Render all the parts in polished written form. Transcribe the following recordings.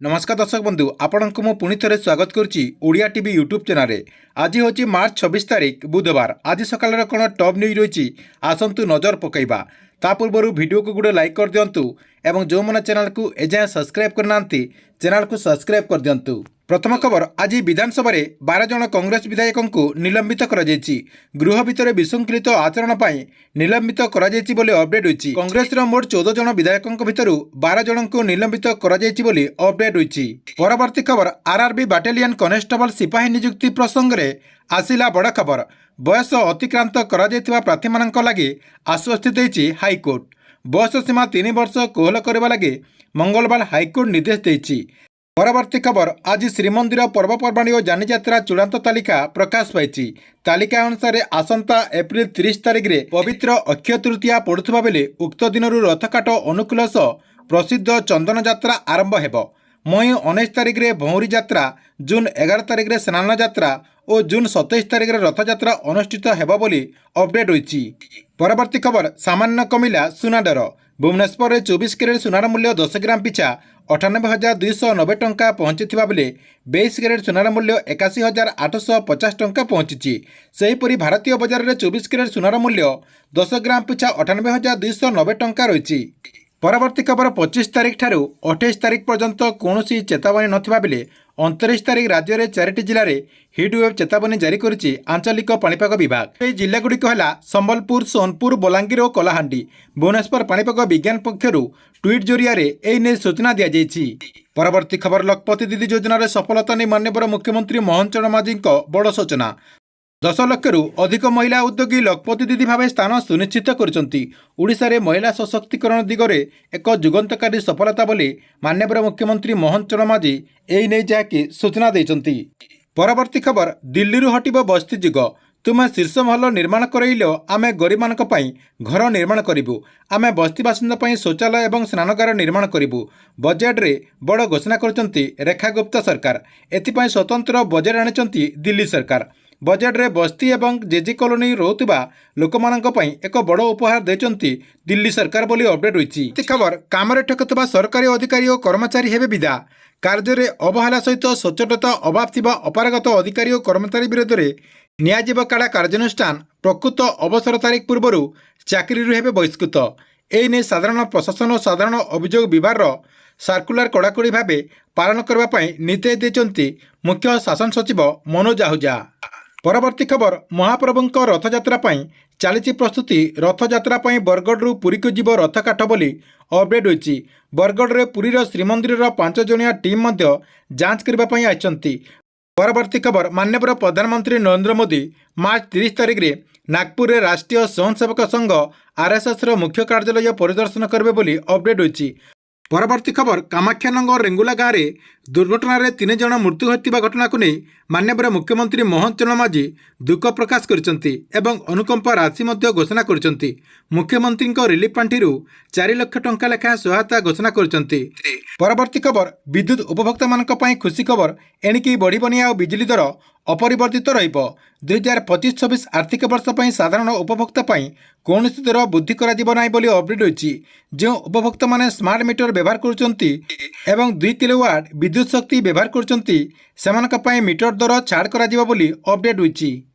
नमस्कार दर्शक बंधु आपण को मु पुणी थे स्वागत करुच्ची ओडिया टीवी यूट्यूब चैनल। आज हूँ मार्च 26 तारीख बुधवार। आज सकाल कौन टॉप न्यूज रही आसतु नजर पकईबा। ता पूर्व वीडियो को गोटे लाइक कर दिंतु एवं जो मैंने चैनल को एजाएं सब्सक्राइब करना चैनल को सब्सक्राइब कर दिंतु। प्रथम खबर, आज विधानसभा 12 जन कांग्रेस विधायकों को निलंबित कर गृह भितर विशृंखलित आचरण पर निलंबित कर अपडेट होती। कांग्रेस मोट 14 जन विधायकों भितर 12 जन को निलंबित कर अपडेट होती। परवर्ती खबर, आरआरबी बाटालियन कनेस्टेबल सिपाही नियुक्ति प्रसंग में आसिला बड़ खबर। बयस अतिक्रांत कर प्रार्थी मान लगी आश्वस्ति देछि हाईकोर्ट। बयस सीमा 3 वर्ष कोहल करने लगे मंगलवार हाईकोर्ट निर्देश देछि। परवर्ती खबर, आज श्रीमंदिर पर्वपर्वाणी और जानी यात्रा चूड़ांत तालिका प्रकाश पाई। तालिका अनुसार आसंता एप्रिल 30 तारिख में पवित्र अक्षय तृतीया पड़ुवा बेले उक्त दिन रथकाट अनुकूल सह प्रसिद्ध चंदन यात्रा आरंभ हेब। मई 19 तारिख में भौरी यात्रा, जून 11 तारिख में स्नान यात्रा और जून 27 तारिख में रथयात्रा अनुष्ठित हेब बोली अपडेट होती। परवर्ती खबर, सामान्य कमिला सुना दर। भुवनेश्वर में 24 कैरेट सुनार मूल्य 10 ग्राम पिछा 98,290 टंका पहुंची बेले 22 कैरेट सुनार मूल्य 81,850 टंका पहुंची। सेहीपरि भारतीय बजार में 24 कैरेट सुनार मूल्य 10 ग्राम पिछा 98,290 टंका रही। परवर्ती खबर, 25 तारिख ठारू 28 तारिख पर्यंत कौन चेतावनी नथिबा बेले 29 तारिख राज्य में 4टी जिले में हिटवेव चेतावनी जारी करिछि आंचलिक पाणीपाग विभाग। जिलागुड़िक है संबलपुर, सोनपुर, बलांगीर और कलाहांडी। भुवनेश्वर पाणीपाग विज्ञान पक्षर ट्वीट जरिया एने सूचना दी जाइछि। परवर्ती खबर, लखपति दीदी योजन सफलता नहीं माननीय मुख्यमंत्री मोहन चरण मांझी बड़ सूचना। 10 लक्षरू अधिक महिला उद्योगी लखपति दीदी भाव स्थान सुनिश्चित करिसेंति। रे महिला सशक्तिकरण दिगरे एक जुगंतकारी सफलता बोली माननीय मुख्यमंत्री मोहन चरण मांझी एई नै जहाँकि सूचना देइचंती। परवर्ती खबर, दिल्ली हटिब बस्ती जुग। तुमे शीर्ष महल निर्माण करइलो आमे गरीब मानक पई घर निर्माण करिबु। आमे बस्ती बासिंदा पई शौचालय एवं स्नानगार निर्माण करिबु। बजेट रे बड़ घोषणा करचंती रेखा गुप्ता सरकार। एथिपई स्वतंत्र बजेट आनिचंती दिल्ली सरकार। बजेट रे बस्ती एवं जेजी कॉलोनी रोहुतिबा लोकमानक पई एक बड़ उपहार देचंती दिल्ली सरकार बोली अपडेट होईछि। खबर, काम ठकुवा सरकारी अधिकारी और कर्मचारी हेबे विदा। कार्य रे अवहेला सहित सचेतनता अभाव थिबा अपारगत अधिकारी और कर्मचारी विरोध में नियाजिब काड़ा कार्यानुष्ठान। प्रकृत अवसर तारीख पूर्व चाकरी हेबे बहिष्कृत। एने साधारण प्रशासन और साधारण अभियोग विभाग सर्कुलर कड़ाकड़ी भाव पालन करने निर्देश देते मुख्य शासन सचिव मनोज आहूजा। परवर्ती खबर, महाप्रभुंक रथयात्रा चली प्रस्तुति। रथयात्रा बरगढ़ पुरी को जीव रथकाठ बोली अपडेट होती। बरगढ़ में पुरीर श्रीमंदिर 5 जणिया टीम जांच करने आइछंती। परवर्ती खबर, माननीय प्रधानमंत्री नरेंद्र मोदी मार्च 30 तारिख में नागपुर में राष्ट्रीय स्वयंसेवक संघ आरएसएस मुख्य कार्यालय परिदर्शन करेंगे बोली अपडेट होती। परवर्ती खबर, कामाख्यानगर रेंगुला गाँव में दुर्घटना 3 जन मृत्यु होता घटना को नहीं माननीय मुख्यमंत्री मोहन चरण मांझी दुख प्रकाश करछंती एवं अनुकंपा राशि घोषणा करछंती। मुख्यमंत्री रिलीफ पांठी 4 लाख टंका लेखा सहायता घोषणा करछंती। परवर्ती खबर, विद्युत उपभोक्ता मानक पई खुशी खबर। एणिकी बढ़िबनी आ बिजली दर अपरिवर्तित रहिब। 2025-26 आर्थिक वर्ष पई साधारण उपभोक्ता पई कौन दर वृद्धि करा नाही बोली अपडेट होईछि। जो उपभोक्ता माने स्मार्ट मीटर व्यवहार करुचंती एवं 2 किलोवाट विद्युत शक्ति व्यवहार करुचंती सेमानक पई मीटर दर छाड़ करा जिवो बोली अपडेट होईछि।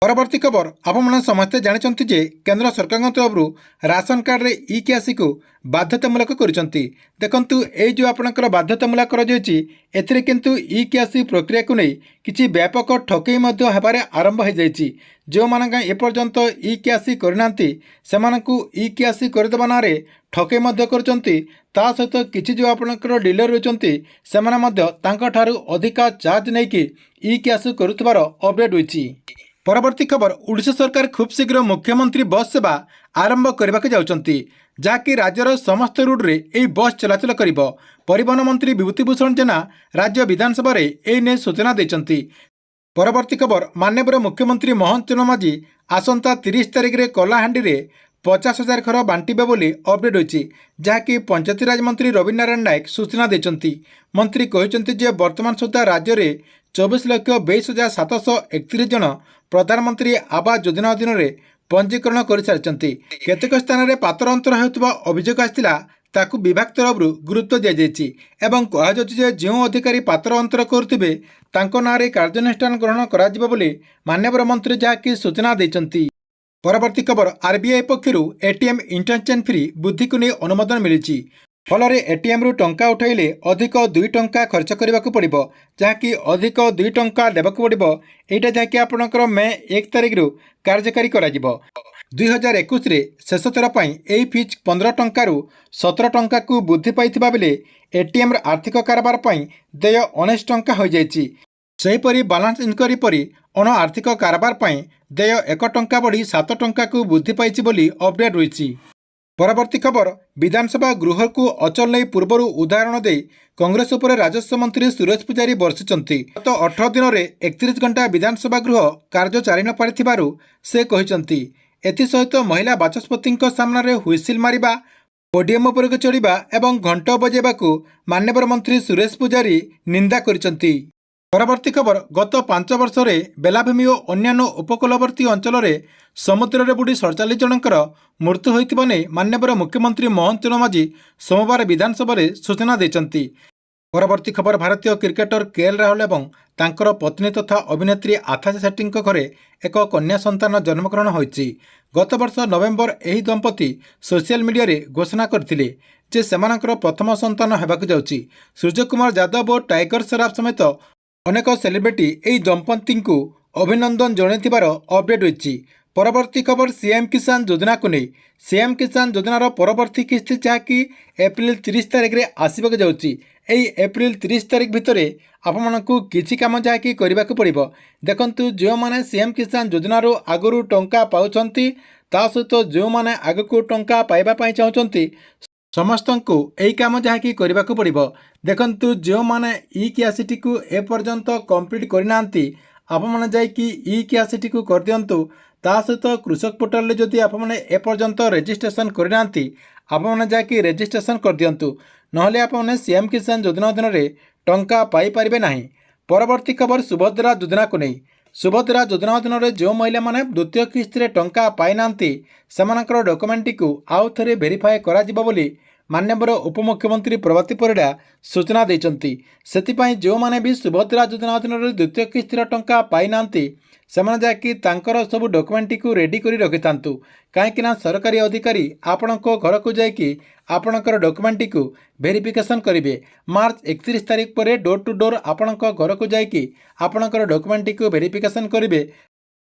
परवर्ती खबर, आपण समस्ते जानते जे केंद्र सरकार तरफ राशन कार्ड रे ई कैसी को बाध्यतामूलक करछंती। देखंतु ए जो आपनकर बाध्यतामूलक कर जायछि एथिरे किंतु ई कैसी प्रक्रिया को नहीं किछि व्यापक ठकई मध्य हेबारे आरंभ हो जायछि। जो मानका ए पर्यंत ई कैसी करनांती सेमानकु ई कैसी करदेबा नारे ठकई मध्य करछंती। ता सहित किछि जो आपनकर डीलर रहचंती सेमाने मध्य तांका ठारू अधिका चार्ज नै कि ई कैसी करुथबार अपडेट होईछि। परवर्ती खबर, ओडिशा सरकार खूब शीघ्र मुख्यमंत्री बस सेवा आरंभ करने जाउछंती जहाँकि राज्यर समस्त रूट रे एई बस चलाचल करिबो। परिवहन मंत्री विभूतिभूषण जेना राज्य विधानसभा रे एने सूचना देचंती। परवर्ती खबर, माननीय मुख्यमंत्री मोहन चरण मांझी आसंता 30 तारिख रे कलाहांडी रे 50,000 घर बांटिबे बोली अपडेट होईछि जहाँकि पंचायतीराज मंत्री रवि नारायण नायक सूचना देचंती। मंत्री कहिसंती जे वर्तमान सुधा राज्य में 24,22,731 जन प्रधानमंत्री आवास योजना अधीन पंजीकरण कर सारी। केतेक स्थान में पातर अंतर होता अभियोग आसाला ତାକୁ ବିଭାଗ ତରଫରୁ ଗୁରୁତ୍ୱ ଦିଆଯାଇଛି ଏବଂ କୁହାଯାଉଛି ଯେ ଯେଉଁ ଅଧିକାରୀ ପାତ୍ର ଅନ୍ତର କରୁଥିବେ ତାଙ୍କ ନାଁରେ କାର୍ଯ୍ୟାନୁଷ୍ଠାନ ଗ୍ରହଣ କରାଯିବ ବୋଲି ମାନ୍ୟବର ମନ୍ତ୍ରୀ ଯାହାକି ସୂଚନା ଦେଇଛନ୍ତି। ପରବର୍ତ୍ତୀ ଖବର, ଆରବିଆଇ ପକ୍ଷରୁ ଏଟିଏମ୍ ଇଣ୍ଟରଚେଞ୍ଜ ଫ୍ରି ବୃଦ୍ଧିକୁ ନେଇ ଅନୁମୋଦନ ମିଳିଛି। ଫଳରେ ଏଟିଏମ୍ରୁ ଟଙ୍କା ଉଠାଇଲେ ଅଧିକ 2 ଟଙ୍କା ଖର୍ଚ୍ଚ କରିବାକୁ ପଡ଼ିବ, ଯାହାକି ଅଧିକ 2 ଟଙ୍କା ଦେବାକୁ ପଡ଼ିବ। ଏଇଟା ଯାହାକି ଆପଣଙ୍କର ମେ 1 ତାରିଖରୁ କାର୍ଯ୍ୟକାରୀ କରାଯିବ। 2021ରେ ଶେଷ ଥର ପାଇଁ ଏହି ଫିଜ୍ 15 ଟଙ୍କାରୁ 17 ଟଙ୍କାକୁ ବୃଦ୍ଧି ପାଇଥିବା ବେଳେ ଏଟିଏମ୍ର ଆର୍ଥିକ କାରବାର ପାଇଁ ଦେୟ 19 ଟଙ୍କା ହୋଇଯାଇଛି। ସେହିପରି ବାଲାନ୍ସ ଇନକ୍ୱାରି ପରି ଅଣ ଆର୍ଥିକ କାରବାର ପାଇଁ ଦେୟ 1 ଟଙ୍କା ବଢ଼ି 7 ଟଙ୍କାକୁ ବୃଦ୍ଧି ପାଇଛି ବୋଲି ଅପଡେଟ୍ ହୋଇଛି। ପରବର୍ତ୍ତୀ ଖବର, ବିଧାନସଭା ଗୃହକୁ ଅଚଳ ନେଇ ପୂର୍ବରୁ ଉଦାହରଣ ଦେଇ କଂଗ୍ରେସ ଉପରେ ରାଜସ୍ୱ ମନ୍ତ୍ରୀ ସୁରେଶ ପୂଜାରୀ ବର୍ଷିଛନ୍ତି। ଗତ 18 ଦିନରେ 31 ଘଣ୍ଟା ବିଧାନସଭା ଗୃହ କାର୍ଯ୍ୟ ଚାଲି ନ ପାରିଥିବାରୁ ସେ କହିଛନ୍ତି। ଏଥିସହିତ ମହିଳା ବାଚସ୍ପତିଙ୍କ ସାମ୍ନାରେ ହୁଇସିଲ୍ ମାରିବା, ପୋଡିୟମ୍ ଉପରକୁ ଚଢ଼ିବା ଏବଂ ଘଣ୍ଟ ବଜାଇବାକୁ ମାନ୍ୟବର ମନ୍ତ୍ରୀ ସୁରେଶ ପୂଜାରୀ ନିନ୍ଦା କରିଛନ୍ତି। ପରବର୍ତ୍ତୀ ଖବର, ଗତ 5 ବର୍ଷରେ ବେଲାଭୂମି ଓ ଅନ୍ୟାନ୍ୟ ଉପକୂଳବର୍ତ୍ତୀ ଅଞ୍ଚଳରେ ସମୁଦ୍ରରେ ବୁଡ଼ି 47 ଜଣଙ୍କର ମୃତ୍ୟୁ ହୋଇଥିବା ନେଇ ମାନ୍ୟବର ମୁଖ୍ୟମନ୍ତ୍ରୀ ମୋହନ ଚରଣ ମାଝୀ ସୋମବାର ବିଧାନସଭାରେ ସୂଚନା ଦେଇଛନ୍ତି। ପରବର୍ତ୍ତୀ ଖବର, ଭାରତୀୟ କ୍ରିକେଟର କେଏଲ୍ ରାହୁଲ ଏବଂ ତାଙ୍କର ପତ୍ନୀ ତଥା ଅଭିନେତ୍ରୀ ଆଥାଶା ସେଟ୍ଟୀଙ୍କ ଘରେ ଏକ କନ୍ୟା ସନ୍ତାନ ଜନ୍ମଗ୍ରହଣ ହୋଇଛି। ଗତ ବର୍ଷ ନଭେମ୍ବର ଏହି ଦମ୍ପତି ସୋସିଆଲ ମିଡିଆରେ ଘୋଷଣା କରିଥିଲେ ଯେ ସେମାନଙ୍କର ପ୍ରଥମ ସନ୍ତାନ ହେବାକୁ ଯାଉଛି। ସୂର୍ଯ୍ୟକୁମାର ଯାଦବ ଓ ଟାଇଗର ଶ୍ରଫ୍ ସମେତ ଅନେକ ସେଲିବ୍ରିଟି ଏହି ଦମ୍ପତିଙ୍କୁ ଅଭିନନ୍ଦନ ଜଣାଇଥିବାର ଅପଡେଟ୍ ହୋଇଛି। ପରବର୍ତ୍ତୀ ଖବର, ସିଏମ୍ କିଷାନ ଯୋଜନାକୁ ନେଇ। ସିଏମ୍ କିଷାନ ଯୋଜନାର ପରବର୍ତ୍ତୀ କିସ୍ତି ଯାହାକି ଏପ୍ରିଲ 30 ତାରିଖରେ ଆସିବାକୁ ଯାଉଛି। ଏହି ଏପ୍ରିଲ 30 ତାରିଖ ଭିତରେ ଆପଣମାନଙ୍କୁ କିଛି କାମ ଯାହାକି କରିବାକୁ ପଡ଼ିବ। ଦେଖନ୍ତୁ, ଯେଉଁମାନେ ସିଏମ୍ କିଷାନ ଯୋଜନାରୁ ଆଗରୁ ଟଙ୍କା ପାଉଛନ୍ତି ତା ସହିତ ଯେଉଁମାନେ ଆଗକୁ ଟଙ୍କା ପାଇବା ପାଇଁ ଚାହୁଁଛନ୍ତି ସମସ୍ତଙ୍କୁ ଏହି କାମ ଯାହାକି କରିବାକୁ ପଡ଼ିବ। ଦେଖନ୍ତୁ, ଯେଉଁମାନେ ଇ କ୍ୟାସିଟିକୁ ଏପର୍ଯ୍ୟନ୍ତ କମ୍ପ୍ଲିଟ୍ କରିନାହାନ୍ତି ଆପଣମାନେ ଯାଇକି ଇ କ୍ୟାସିଟିକୁ କରିଦିଅନ୍ତୁ। ତା ସହିତ କୃଷକ ପୋର୍ଟାଲରେ ଯଦି ଆପଣମାନେ ଏପର୍ଯ୍ୟନ୍ତ ରେଜିଷ୍ଟ୍ରେସନ୍ କରିନାହାନ୍ତି ଆପଣମାନେ ଯାଇକି ରେଜିଷ୍ଟ୍ରେସନ୍ କରିଦିଅନ୍ତୁ, ନହେଲେ ଆପଣମାନେ ସିଏମ୍ କିଷାନ ଯୋଜନା ଅଧୀନରେ ଟଙ୍କା ପାଇପାରିବେ ନାହିଁ। ପରବର୍ତ୍ତୀ ଖବର, ସୁଭଦ୍ରା ଯୋଜନାକୁ ନେଇ। ସୁଭଦ୍ରା ଯୋଜନା ଅଧୀନରେ ଯେଉଁ ମହିଳାମାନେ ଦ୍ୱିତୀୟ କିସ୍ତିରେ ଟଙ୍କା ପାଇନାହାନ୍ତି ସେମାନଙ୍କର ଡକୁମେଣ୍ଟଟିକୁ ଆଉ ଥରେ ଭେରିଫାଏ କରାଯିବ ବୋଲି ମାନ୍ୟବର ଉପମୁଖ୍ୟମନ୍ତ୍ରୀ ପ୍ରଭାତୀ ପରିଡ଼ା ସୂଚନା ଦେଇଛନ୍ତି। ସେଥିପାଇଁ ଯେଉଁମାନେ ବି ସୁଭଦ୍ରା ଯୋଜନା ଅଧୀନରେ ଦ୍ୱିତୀୟ କିସ୍ତିର ଟଙ୍କା ପାଇନାହାନ୍ତି ସେମାନେ ଯାଇକି ତାଙ୍କର ସବୁ ଡକୁମେଣ୍ଟଟିକୁ ରେଡ଼ି କରି ରଖିଥାନ୍ତୁ। କାହିଁକିନା ସରକାରୀ ଅଧିକାରୀ ଆପଣଙ୍କ ଘରକୁ ଯାଇକି ଆପଣଙ୍କର ଡକୁମେଣ୍ଟଟିକୁ ଭେରିଫିକେସନ୍ କରିବେ। ମାର୍ଚ୍ଚ 31 ତାରିଖ ପରେ ଡୋର୍ ଟୁ ଡୋର୍ ଆପଣଙ୍କ ଘରକୁ ଯାଇକି ଆପଣଙ୍କର ଡକୁମେଣ୍ଟଟିକୁ ଭେରିଫିକେସନ୍ କରିବେ।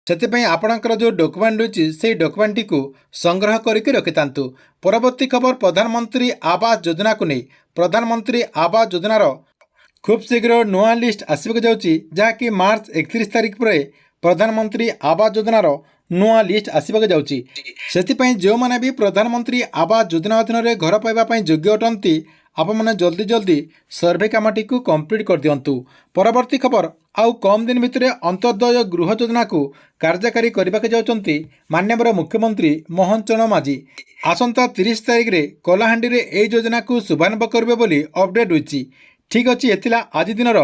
ସେଥିପାଇଁ ଆପଣଙ୍କର ଯେଉଁ ଡକୁମେଣ୍ଟ ରହିଛି ସେହି ଡକୁମେଣ୍ଟଟିକୁ ସଂଗ୍ରହ କରିକି ରଖିଥାନ୍ତୁ। ପରବର୍ତ୍ତୀ ଖବର, ପ୍ରଧାନମନ୍ତ୍ରୀ ଆବାସ ଯୋଜନାକୁ ନେଇ। ପ୍ରଧାନମନ୍ତ୍ରୀ ଆବାସ ଯୋଜନାର ଖୁବ୍ ଶୀଘ୍ର ନୂଆ ଲିଷ୍ଟ ଆସିବାକୁ ଯାଉଛି, ଯାହାକି ମାର୍ଚ୍ଚ 31 ତାରିଖ ପରେ ପ୍ରଧାନମନ୍ତ୍ରୀ ଆବାସ ଯୋଜନାର ନୂଆ ଲିଷ୍ଟ ଆସିବାକୁ ଯାଉଛି। ସେଥିପାଇଁ ଯେଉଁମାନେ ବି ପ୍ରଧାନମନ୍ତ୍ରୀ ଆବାସ ଯୋଜନା ଅଧୀନରେ ଘର ପାଇବା ପାଇଁ ଯୋଗ୍ୟ ଅଟନ୍ତି ଆପଣମାନେ ଜଲ୍ଦି ସର୍ଭେ କାମଟିକୁ କମ୍ପ୍ଲିଟ୍ କରିଦିଅନ୍ତୁ। ପରବର୍ତ୍ତୀ ଖବର, ଆଉ କମ୍ ଦିନ ଭିତରେ ଅନ୍ତର୍ଦୟ ଗୃହ ଯୋଜନାକୁ କାର୍ଯ୍ୟକାରୀ କରିବାକୁ ଯାଉଛନ୍ତି ମାନ୍ୟବର ମୁଖ୍ୟମନ୍ତ୍ରୀ ମୋହନ ଚରଣ ମାଝୀ। ଆସନ୍ତା 30 ତାରିଖରେ କଳାହାଣ୍ଡିରେ ଏହି ଯୋଜନାକୁ ଶୁଭାରମ୍ଭ କରିବେ ବୋଲି ଅପଡେଟ୍ ହୋଇଛି। ଠିକ୍ ଅଛି, ଏଥିଲା ଆଜି ଦିନର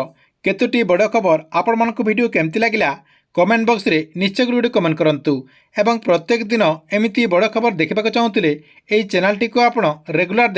କେତୋଟି ବଡ଼ ଖବର। ଆପଣମାନଙ୍କୁ ଭିଡ଼ିଓ କେମିତି ଲାଗିଲା କମେଣ୍ଟ ବକ୍ସରେ ନିଶ୍ଚୟ ଗୋଟେ କମେଣ୍ଟ କରନ୍ତୁ ଏବଂ ପ୍ରତ୍ୟେକ ଦିନ ଏମିତି ବଡ଼ ଖବର ଦେଖିବାକୁ ଚାହୁଁଥିଲେ ଏହି ଚ୍ୟାନେଲଟିକୁ ଆପଣ ରେଗୁଲାର